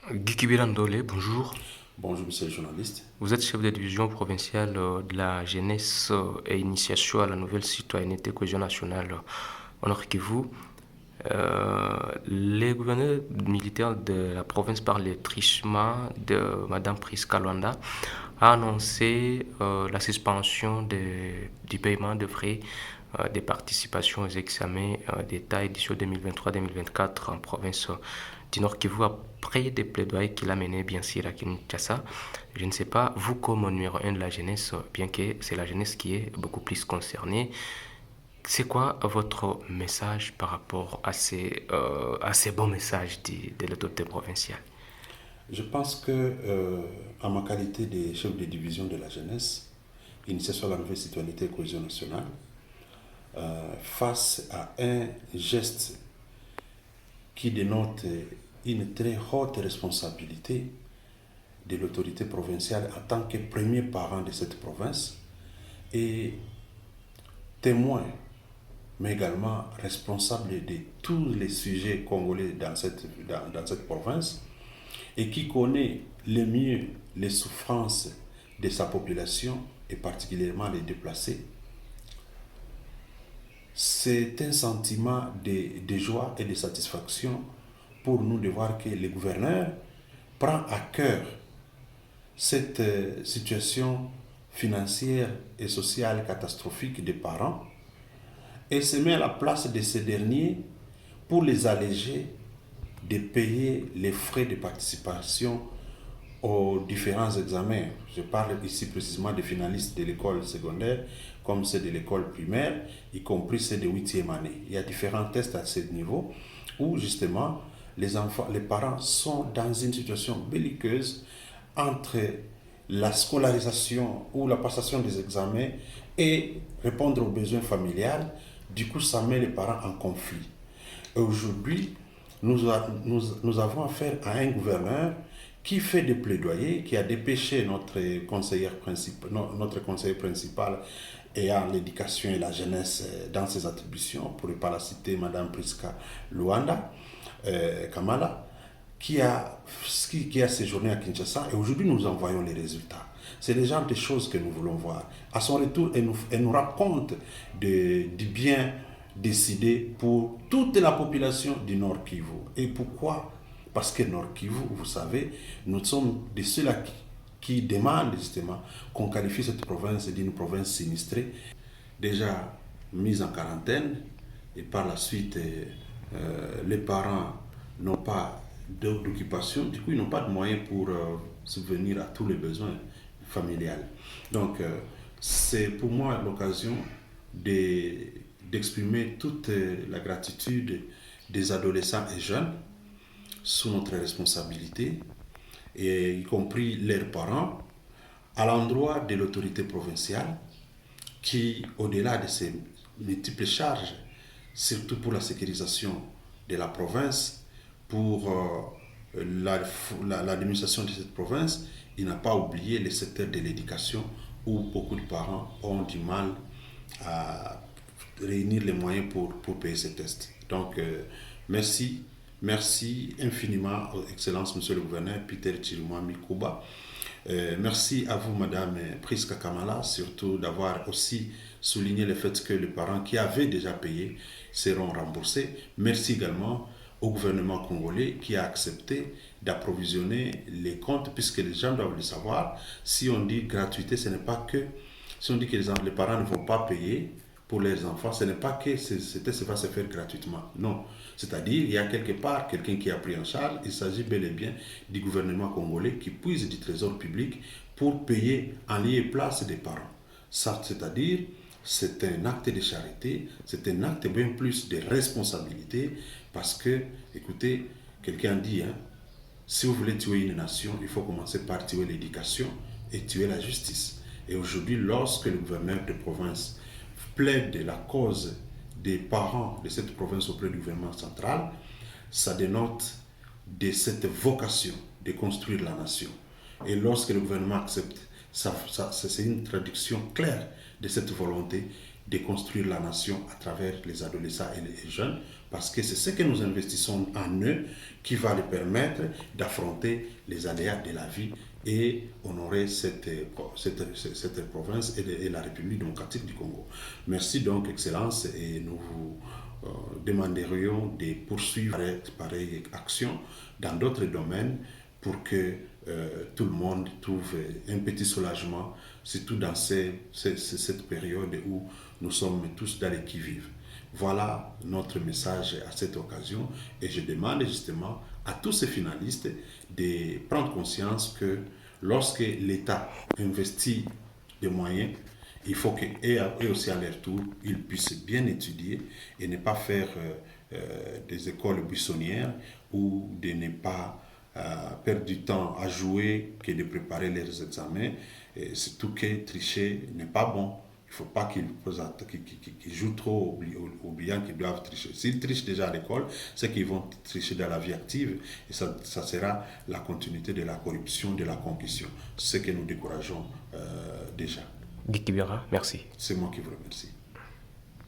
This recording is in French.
Guy Kibirandole, bonjour. Bonjour, monsieur le journaliste. Vous êtes chef de division provinciale de la jeunesse et initiation à la nouvelle citoyenneté cohésion nationale au Nord Kivu. Les gouverneurs militaires de la province par le trichement de Mme Priska Luanda a annoncé la suspension du paiement de frais des participations aux examens d'État édition 2023-2024 en province du Nord Kivu après des plaidoyers qu'il a menés bien sûr à Kinshasa. Je ne sais pas, vous comme numéro un de la jeunesse, bien que c'est la jeunesse qui est beaucoup plus concernée, c'est quoi votre message par rapport à ces bons messages de l'autorité provinciale? Je pense que, en ma qualité de chef de division de la jeunesse, initiation à la nouvelle citoyenneté et cohésion nationale, face à un geste qui dénote une très haute responsabilité de l'autorité provinciale en tant que premier parent de cette province et témoin, mais également responsable de tous les sujets congolais dans cette province, et qui connaît le mieux les souffrances de sa population et particulièrement les déplacés, c'est un sentiment de joie et de satisfaction pour nous de voir que le gouverneur prend à cœur cette situation financière et sociale catastrophique des parents et se met à la place de ces derniers pour les alléger de payer les frais de participation aux différents examens. Je parle ici précisément des finalistes de l'école secondaire, comme ceux de l'école primaire, y compris ceux de 8e année. Il y a différents tests à ce niveau où justement les parents sont dans une situation belliqueuse entre la scolarisation ou la passation des examens et répondre aux besoins familiales. Du coup, ça met les parents en conflit. Et aujourd'hui, nous avons affaire à un gouverneur qui fait des plaidoyers, qui a dépêché notre conseiller principal ayant l'éducation et la jeunesse dans ses attributions, pour ne pas la citer, Mme Priska Luanda Kamala, qui a séjourné à Kinshasa, et aujourd'hui nous envoyons les résultats. C'est le genre de choses que nous voulons voir. À son retour, elle nous raconte du bien décidé pour toute la population du Nord Kivu. Et pourquoi? Parce que Nord Kivu, vous savez, nous sommes de ceux-là qui demandent justement qu'on qualifie cette province d'une province sinistrée, déjà mise en quarantaine, et par la suite, les parents n'ont pas d'occupation, du coup ils n'ont pas de moyens pour subvenir à tous les besoins familiaux. Donc c'est pour moi l'occasion d'exprimer toute la gratitude des adolescents et jeunes sous notre responsabilité, et y compris leurs parents, à l'endroit de l'autorité provinciale qui, au-delà de ces multiples charges, surtout pour la sécurisation de la province, pour l'administration de cette province, il n'a pas oublié le secteur de l'éducation où beaucoup de parents ont du mal à réunir les moyens pour payer ces tests. Donc, merci. Merci infiniment, Excellence, Monsieur le Gouverneur, Peter Chirumami Kuba. Merci à vous, Madame Priska Kamala, surtout d'avoir aussi souligné le fait que les parents qui avaient déjà payé seront remboursés. Merci également au gouvernement congolais qui a accepté d'approvisionner les comptes, puisque les gens doivent le savoir. Si on dit gratuité, ce n'est pas que, si on dit que les parents ne vont pas payer pour leurs enfants, ce n'est pas que ce test va se faire gratuitement. Non. C'est-à-dire, il y a quelque part quelqu'un qui a pris en charge. Il s'agit bel et bien du gouvernement congolais qui puise du trésor public pour payer en lieu et place des parents. Ça, c'est-à-dire, c'est un acte de charité, c'est un acte bien plus de responsabilité, parce que, écoutez, quelqu'un dit, hein, si vous voulez tuer une nation, il faut commencer par tuer l'éducation et tuer la justice. Et aujourd'hui, lorsque le gouverneur de province plaide la cause des parents de cette province auprès du gouvernement central, ça dénote de cette vocation de construire la nation. Et lorsque le gouvernement accepte, c'est une traduction claire de cette volonté déconstruire la nation à travers les adolescents et les jeunes, parce que c'est ce que nous investissons en eux qui va les permettre d'affronter les aléas de la vie et honorer cette province et la République démocratique du Congo. Merci donc, Excellence, et nous vous demanderions de poursuivre pareille action dans d'autres domaines pour que tout le monde trouve un petit soulagement, surtout dans cette période où nous sommes tous dans les qui-vive. Voilà notre message à cette occasion et je demande justement à tous ces finalistes de prendre conscience que lorsque l'État investit des moyens, il faut qu'eux aussi à leur tour, ils puissent bien étudier et ne pas faire des écoles buissonnières ou de ne pas perdre du temps à jouer que de préparer leurs examens. Et surtout que tricher n'est pas bon. Il ne faut pas qu'ils jouent trop oubliant qu'ils doivent tricher. S'ils trichent déjà à l'école, c'est qu'ils vont tricher dans la vie active et ça sera la continuité de la corruption, de la concussion. Ce que nous décourageons déjà. Guy Kibera, merci. C'est moi qui vous remercie.